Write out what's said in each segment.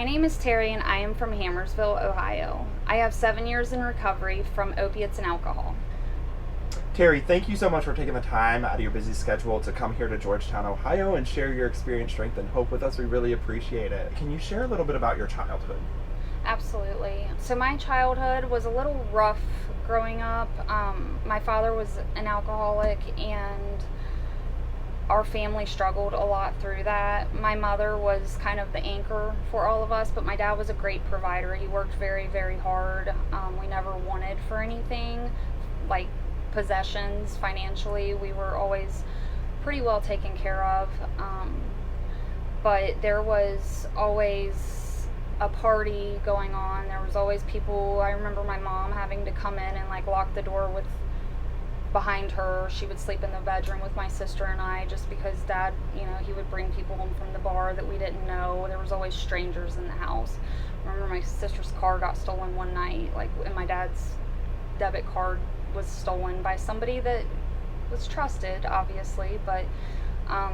My name is Teri and I am from Hammersville, Ohio. I have 7 years in recovery from opiates and alcohol. Teri, thank you so much for taking the time out of your busy schedule to come here to Georgetown, Ohio and share your experience, strength, and hope with us. We really appreciate it. Can you share a little bit about your childhood? Absolutely. So my childhood was a little rough growing up. My father was an alcoholic and our family struggled a lot through that. My mother was kind of the anchor for all of us, but my dad was a great provider. He worked very, very hard. We never wanted for anything, like possessions financially. We were always pretty well taken care of. But there was always a party going on. There was always people. I remember my mom having to come in and like lock the door with behind her. She would sleep in the bedroom with my sister and I, just because dad, he would bring people home from the bar that we didn't know. There was always strangers in the house. I remember my sister's car got stolen one night, and my dad's debit card was stolen by somebody that was trusted, obviously, but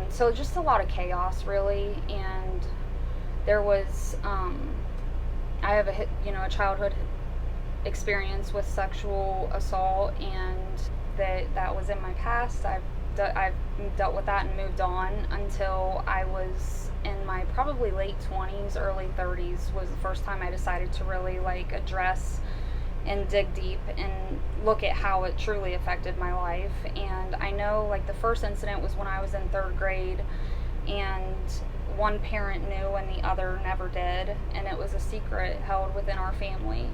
so just a lot of chaos, really. And there was I have a childhood experience with sexual assault, and that was in my past. I've dealt with that and moved on until I was in my probably late 20s, early 30s was the first time I decided to really address and dig deep and look at how it truly affected my life. And I know the first incident was when I was in 3rd grade, and one parent knew and the other never did, and it was a secret held within our family.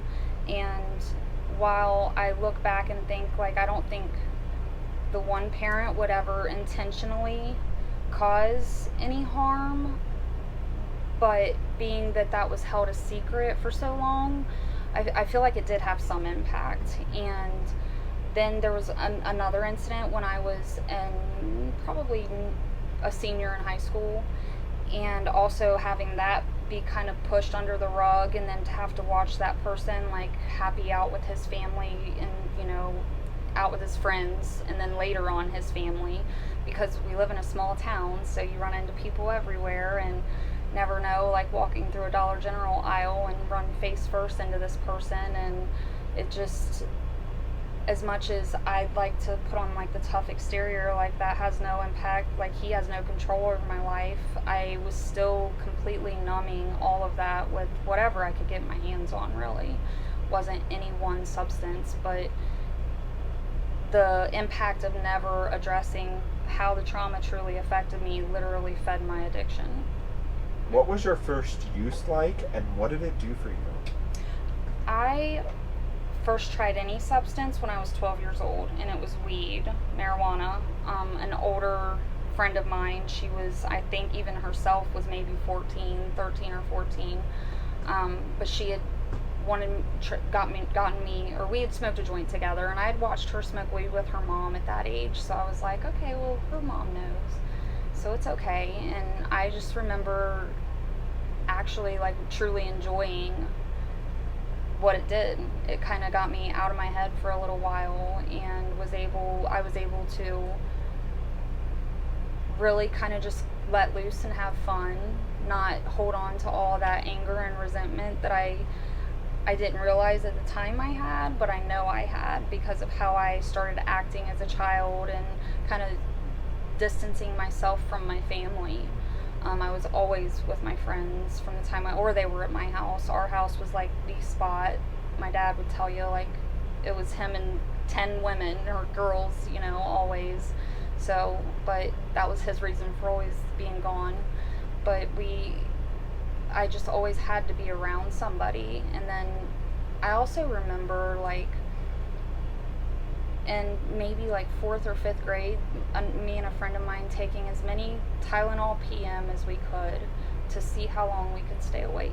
And while I look back and think, I don't think the one parent would ever intentionally cause any harm, but being that was held a secret for so long, I feel like it did have some impact. And then there was another incident when I was probably a senior in high school, and also having that be kind of pushed under the rug, and then to have to watch that person happy out with his family and out with his friends, and then later on his family, because we live in a small town, so you run into people everywhere and never know, walking through a Dollar General aisle and run face first into this person. And it just, as much as I'd like to put on the tough exterior, that has no impact, he has no control over my life, I was still completely numbing all of that with whatever I could get my hands on. Really wasn't any one substance, but the impact of never addressing how the trauma truly affected me literally fed my addiction. What was your first use like, and what did it do for you? I first tried any substance when I was 12 years old, and it was weed, marijuana. An older friend of mine, she was, I think even herself was maybe 13 or 14, but she had gotten me, or we had smoked a joint together, and I had watched her smoke weed with her mom at that age, so I was like, okay, well, her mom knows, so it's okay. And I just remember actually truly enjoying what it did. It kind of got me out of my head for a little while, and I was able to really kind of just let loose and have fun, not hold on to all that anger and resentment that I didn't realize at the time I had, but I know I had, because of how I started acting as a child and kind of distancing myself from my family. I was always with my friends from the time or they were at my house. Our house was the spot. My dad would tell you it was him and 10 women or girls, always. So, but that was his reason for always being gone. But I just always had to be around somebody. And then I also remember in maybe 4th or 5th grade, me and a friend of mine taking as many Tylenol PM as we could to see how long we could stay awake.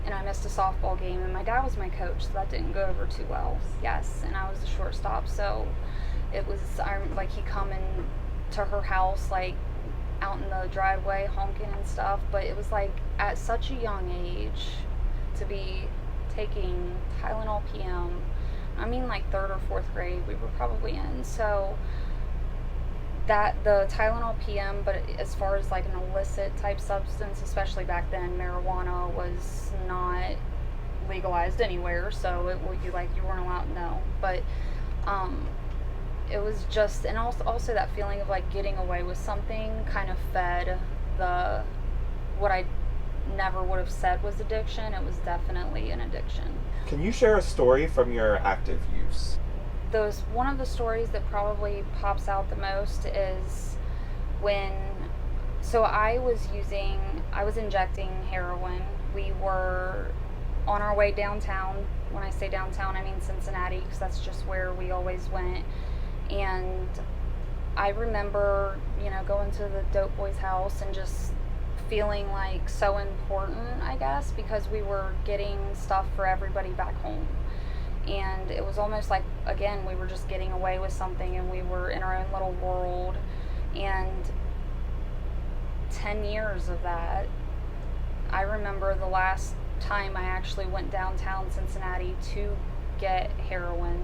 And I missed a softball game, and my dad was my coach, so that didn't go over too well. Yes, and I was the shortstop, so it was, he'd come in to her house, out in the driveway honking and stuff, but it was at such a young age to be taking Tylenol PM. I mean 3rd or 4th grade we were probably in, so that the Tylenol PM, but as far as like an illicit type substance, especially back then, marijuana was not legalized anywhere, so you weren't allowed to know. But um, it was just, and also that feeling of like getting away with something kind of fed the what I never would have said was addiction. It was definitely an addiction. Can you share a story from your active use? Those One of the stories that probably pops out the most is when I was injecting heroin. We were on our way downtown. When I say downtown, I mean Cincinnati, because that's just where we always went. And I remember, going to the dope boy's house and just feeling like so important, I guess, because we were getting stuff for everybody back home. And it was almost like, again, we were just getting away with something and we were in our own little world. And 10 years of that, I remember the last time I actually went downtown Cincinnati to get heroin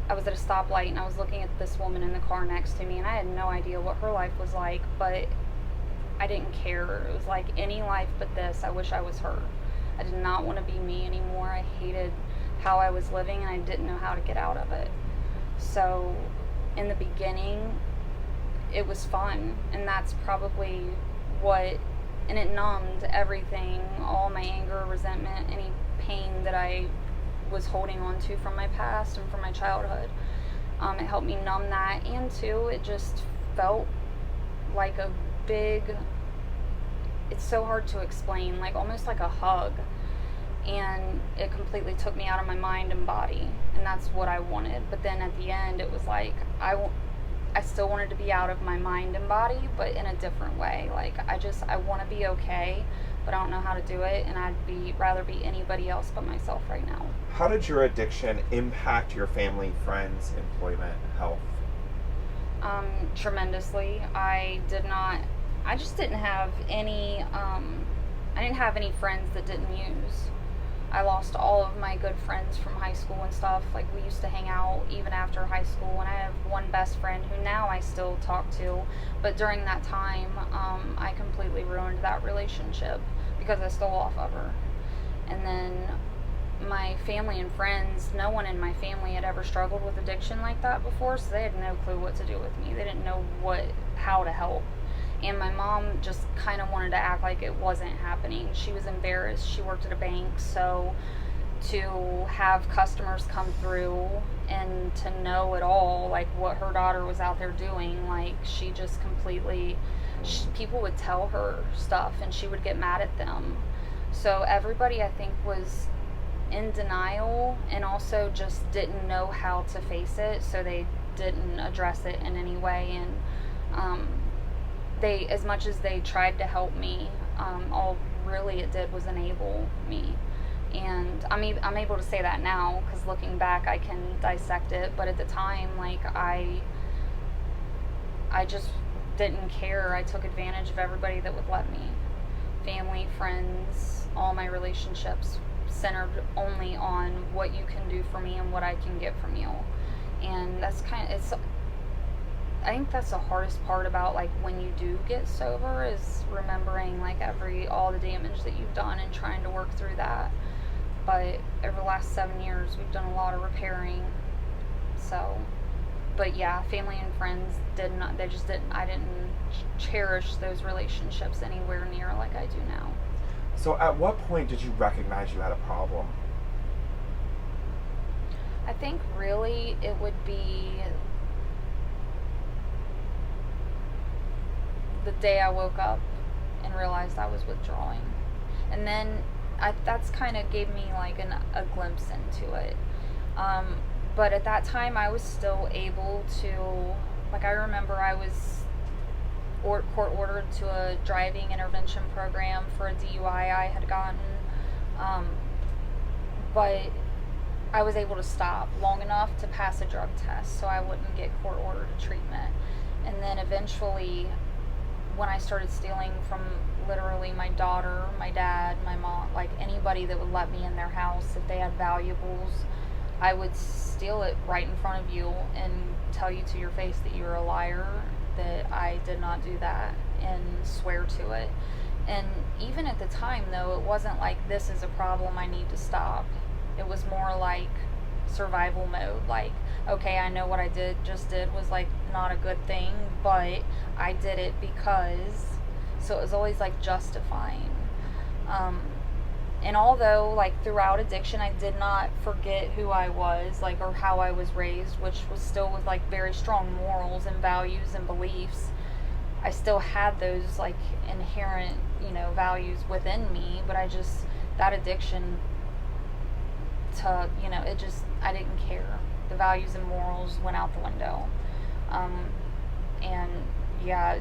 I was at a stoplight and I was looking at this woman in the car next to me, and I had no idea what her life was like, but I didn't care. It was like, any life but this, I wish I was her. I did not want to be me anymore. I hated how I was living and I didn't know how to get out of it. So in the beginning, it was fun, and that's probably and it numbed everything, all my anger, resentment, any pain that I was holding on to from my past and from my childhood. It helped me numb that, and too, it just felt like a big, it's so hard to explain, like almost like a hug. And it completely took me out of my mind and body, and that's what I wanted. But then at the end, it was like I still wanted to be out of my mind and body, but in a different way. Like, I want to be okay, but I don't know how to do it, and rather be anybody else but myself right now. How did your addiction impact your family, friends, employment, health? Tremendously. I just didn't have any, I didn't have any friends that didn't use. I lost all of my good friends from high school and stuff. Like, we used to hang out even after high school, and I have one best friend who now I still talk to, but during that time, I completely ruined that relationship because I stole off of her. And then my family and friends, no one in my family had ever struggled with addiction like that before, so they had no clue what to do with me. They didn't know how to help. And my mom just kind of wanted to act like it wasn't happening. She was embarrassed. She worked at a bank, so to have customers come through and to know it all, like what her daughter was out there doing, like she just completely, people would tell her stuff and she would get mad at them. So everybody, I think, was in denial and also just didn't know how to face it, so they didn't address it in any way. And they, as much as they tried to help me, all really it did was enable me. And I'm able to say that now, because looking back I can dissect it, but at the time, like, I just didn't care. I took advantage of everybody that would let me. Family, friends, all my relationships centered only on what you can do for me and what I can get from you. And that's I think that's the hardest part about, like, when you do get sober, is remembering, like, all the damage that you've done and trying to work through that. But over the last 7 years, we've done a lot of repairing. So, but yeah, family and friends I didn't cherish those relationships anywhere near like I do now. So at what point did you recognize you had a problem? I think really it would be the day I woke up and realized I was withdrawing. And then that's kind of gave me like a glimpse into it. But at that time I was still able to, like, I remember I was court ordered to a driving intervention program for a DUI I had gotten. But I was able to stop long enough to pass a drug test so I wouldn't get court ordered treatment. And then eventually, when I started stealing from literally my daughter, my dad, my mom, like anybody that would let me in their house if they had valuables, I would steal it right in front of you and tell you to your face that you're a liar, that I did not do that, and swear to it. And even at the time, though, it wasn't like this is a problem, I need to stop. It was more like survival mode. Like, okay, I know what I just did was like not a good thing, but I did it because. So it was always like justifying. Um, and although like throughout addiction I did not forget who I was, like, or how I was raised, which was still with like very strong morals and values and beliefs, I still had those like inherent, values within me, but that addiction to, I didn't care. The values and morals went out the window. And yeah,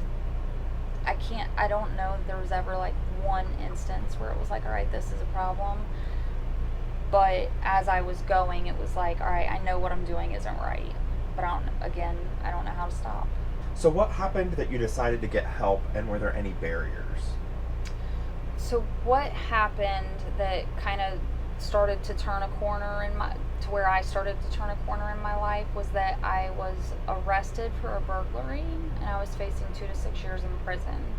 I don't know if there was ever like one instance where it was like, all right, this is a problem. But as I was going, it was like, all right, I know what I'm doing isn't right. But I don't know how to stop. So what happened that you decided to get help, and were there any barriers? So what happened that kind of started to turn a corner to where I started to turn a corner in my life was that I was arrested for a burglary, and I was facing 2 to 6 years in prison.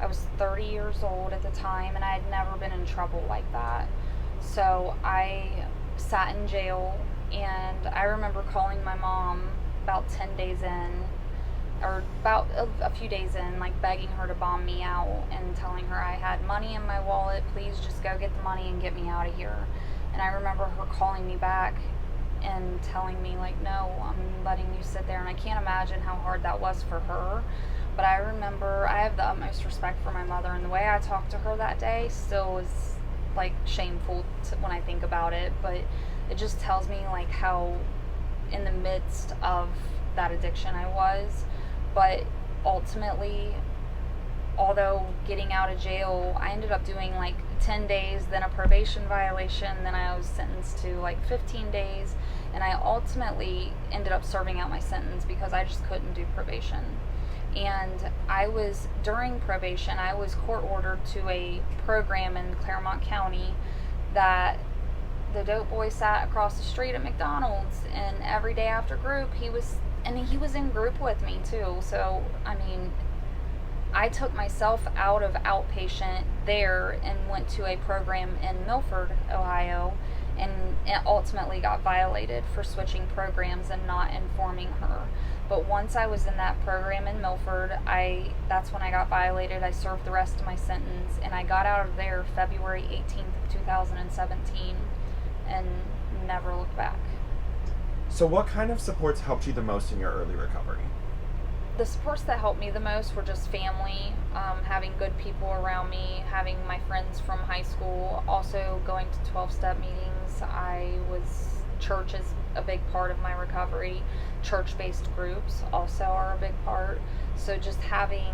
I was 30 years old at the time, and I had never been in trouble like that. So I sat in jail, and I remember calling my mom about 10 days in, or about a few days in, like begging her to bomb me out and telling her I had money in my wallet, please just go get the money and get me out of here. And I remember her calling me back and telling me like, no, I'm letting you sit there. And I can't imagine how hard that was for her. But I remember, I have the utmost respect for my mother, and the way I talked to her that day still is like shameful when I think about it. But it just tells me like how in the midst of that addiction I was. But ultimately, although getting out of jail, I ended up doing like 10 days, then a probation violation, then I was sentenced to like 15 days, and I ultimately ended up serving out my sentence because I just couldn't do probation. And during probation, I was court ordered to a program in Claremont County that the dope boy sat across the street at McDonald's, and every day after group, he was in group with me too. So, I mean, I took myself out of outpatient there and went to a program in Milford, Ohio, and ultimately got violated for switching programs and not informing her. But once I was in that program in Milford, that's when I got violated. I served the rest of my sentence, and I got out of there February 18th of 2017 and never looked back. So what kind of supports helped you the most in your early recovery? The supports that helped me the most were just family, having good people around me, having my friends from high school, also going to 12-step meetings. Church is a big part of my recovery. Church-based groups also are a big part. So just having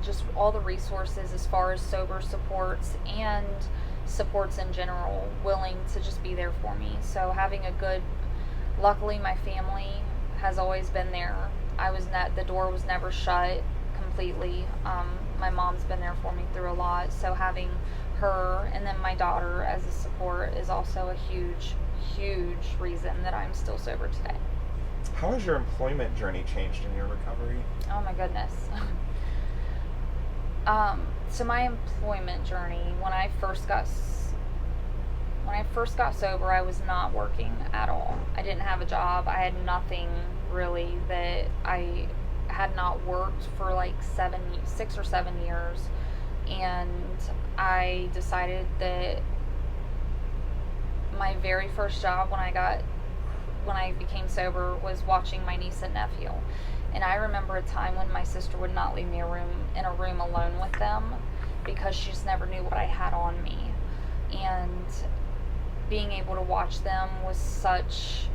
just all the resources as far as sober supports and supports in general, willing to just be there for me. So luckily my family has always been there. The door was never shut completely. My mom's been there for me through a lot. So having her and then my daughter as a support is also a huge, huge reason that I'm still sober today. How has your employment journey changed in your recovery? Oh my goodness. So my employment journey, when I first got sober, I was not working at all. I didn't have a job. I had nothing really. That I had not worked for like 6 or 7 years, and I decided that my very first job when I became sober was watching my niece and nephew. And I remember a time when my sister would not leave me in a room alone with them because she just never knew what I had on me. And being able to watch them was such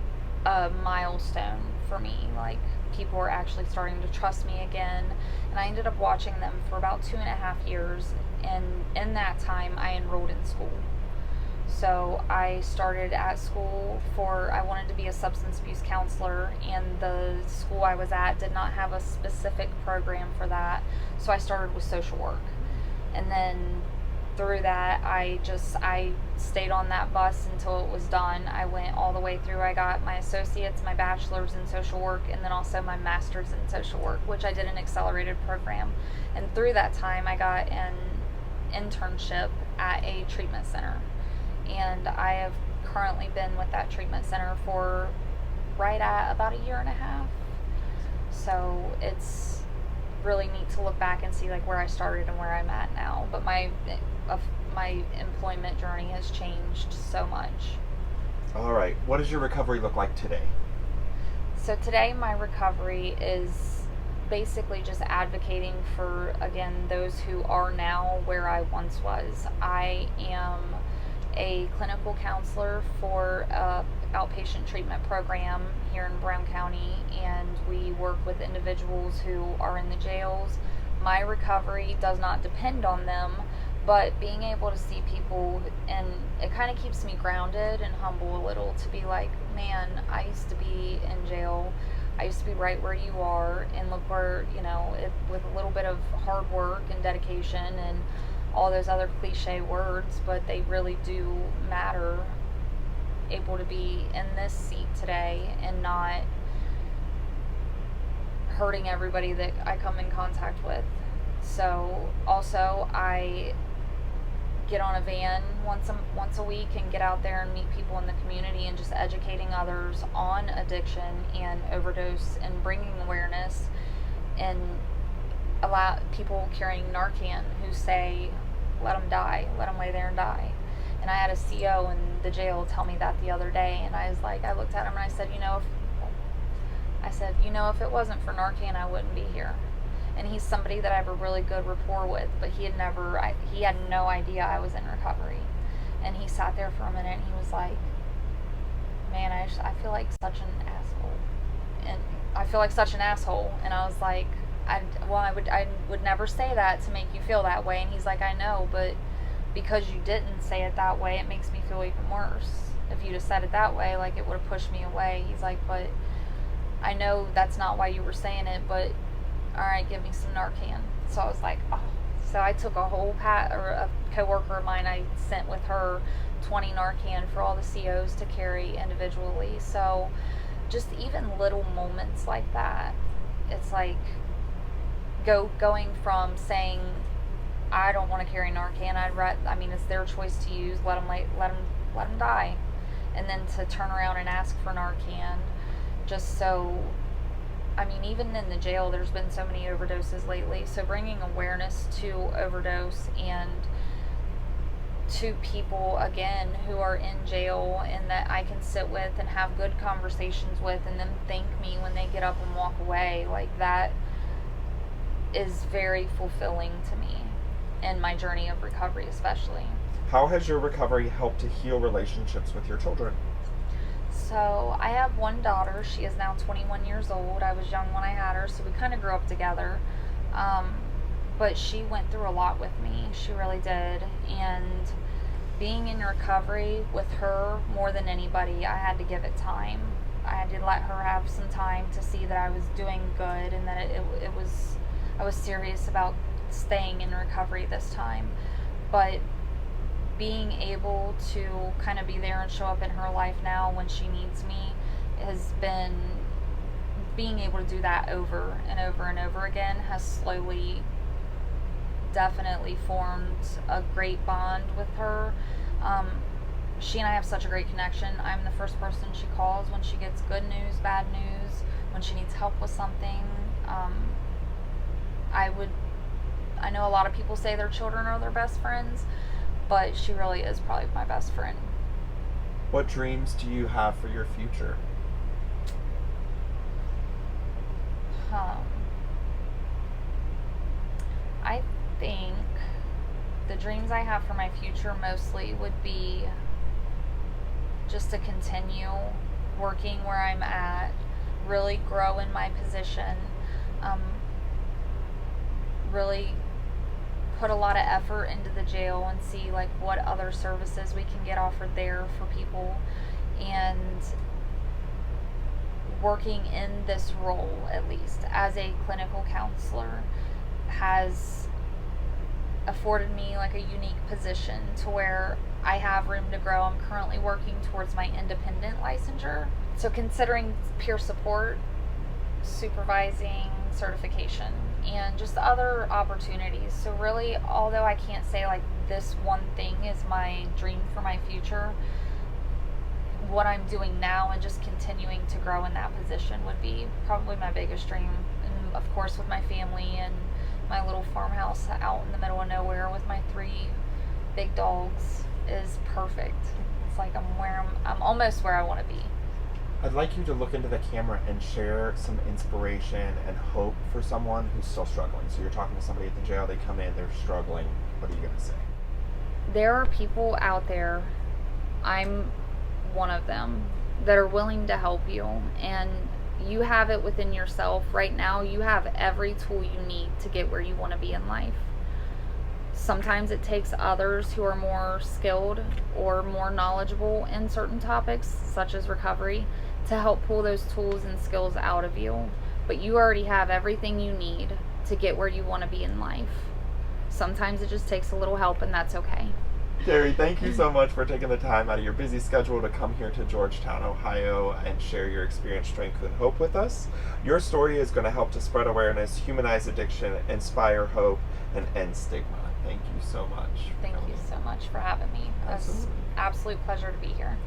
a milestone for me. Like, people were actually starting to trust me again. And I ended up watching them for about 2.5 years. And in that time, I enrolled in school. So I started at school I wanted to be a substance abuse counselor, and the school I was at did not have a specific program for that. So I started with social work. And then through that, I stayed on that bus until it was done. I went all the way through. I got my associates, my bachelor's in social work, and then also my master's in social work, which I did an accelerated program. And through that time, I got an internship at a treatment center. And I have currently been with that treatment center for right at about a year and a half. So it's really neat to look back and see like where I started and where I'm at now. But my employment journey has changed so much. All right. What does your recovery look like today? So today my recovery is basically just advocating for, again, those who are now where I once was. I am a clinical counselor for a outpatient treatment program here in Brown County, and we work with individuals who are in the jails. My recovery does not depend on them, but being able to see people, and it kind of keeps me grounded and humble a little to be like, man, I used to be in jail. I used to be right where you are, and look where, with a little bit of hard work and dedication and all those other cliche words, but they really do matter, able to be in this seat today and not hurting everybody that I come in contact with. So also I get on a van once a week and get out there and meet people in the community and just educating others on addiction and overdose and bringing awareness, and allow people carrying Narcan who say, let them die, let them lay there and die. And I had a CO in the jail tell me that the other day, and I was like, I looked at him and I said, if it wasn't for Narcan, I wouldn't be here. And he's somebody that I have a really good rapport with, but he had no idea I was in recovery. And he sat there for a minute and he was like, man, I feel like such an asshole. And I feel like such an asshole. And I was like, I would never say that to make you feel that way. And he's like, I know, but because you didn't say it that way, it makes me feel even worse. If you'd have said it that way, like, it would have pushed me away. He's like, but I know that's not why you were saying it, but all right, give me some Narcan. So I was like, oh. So I took a coworker of mine, I sent with her 20 Narcan for all the COs to carry individually. So just even little moments like that, it's like going from saying, I don't want to carry Narcan. It's their choice to use. Let them die, and then to turn around and ask for Narcan, just so. Even in the jail, there's been so many overdoses lately. So bringing awareness to overdose and to people again who are in jail, and that I can sit with and have good conversations with, and them thank me when they get up and walk away, like that is very fulfilling to me in my journey of recovery, especially. How has your recovery helped to heal relationships with your children? So I have one daughter. She is now 21 years old. I was young when I had her, so we kind of grew up together. But she went through a lot with me. She really did. And being in recovery with her more than anybody, I had to give it time. I had to let her have some time to see that I was doing good, and that I was serious about staying in recovery this time. But being able to kind of be there and show up in her life now when she needs me has been, being able to do that over and over and over again has slowly definitely formed a great bond with her. She and I have such a great connection. I'm the first person she calls when she gets good news, bad news, when she needs help with something. I know a lot of people say their children are their best friends, but she really is probably my best friend. What dreams do you have for your future? I think the dreams I have for my future mostly would be just to continue working where I'm at, really grow in my position, really put a lot of effort into the jail and see like what other services we can get offered there for people, and working in this role, at least as a clinical counselor, has afforded me like a unique position to where I have room to grow. I'm currently working towards my independent licensure. So considering peer support, supervising, certification, and just other opportunities. So really, although I can't say like this one thing is my dream for my future, what I'm doing now and just continuing to grow in that position would be probably my biggest dream. And of course, with my family and my little farmhouse out in the middle of nowhere with my 3 big dogs is perfect. It's like I'm almost where I want to be. I'd like you to look into the camera and share some inspiration and hope for someone who's still struggling. So you're talking to somebody at the jail, they come in, they're struggling. What are you going to say? There are people out there, I'm one of them, that are willing to help you, and you have it within yourself. Right now, you have every tool you need to get where you want to be in life. Sometimes it takes others who are more skilled or more knowledgeable in certain topics, such as recovery, to help pull those tools and skills out of you. But you already have everything you need to get where you want to be in life. Sometimes it just takes a little help, and that's okay. Teri, thank you so much for taking the time out of your busy schedule to come here to Georgetown, Ohio, and share your experience, strength, and hope with us. Your story is going to help to spread awareness, humanize addiction, inspire hope, and end stigma. Thank you so much. Thank you so much for having me. It was an absolute pleasure to be here.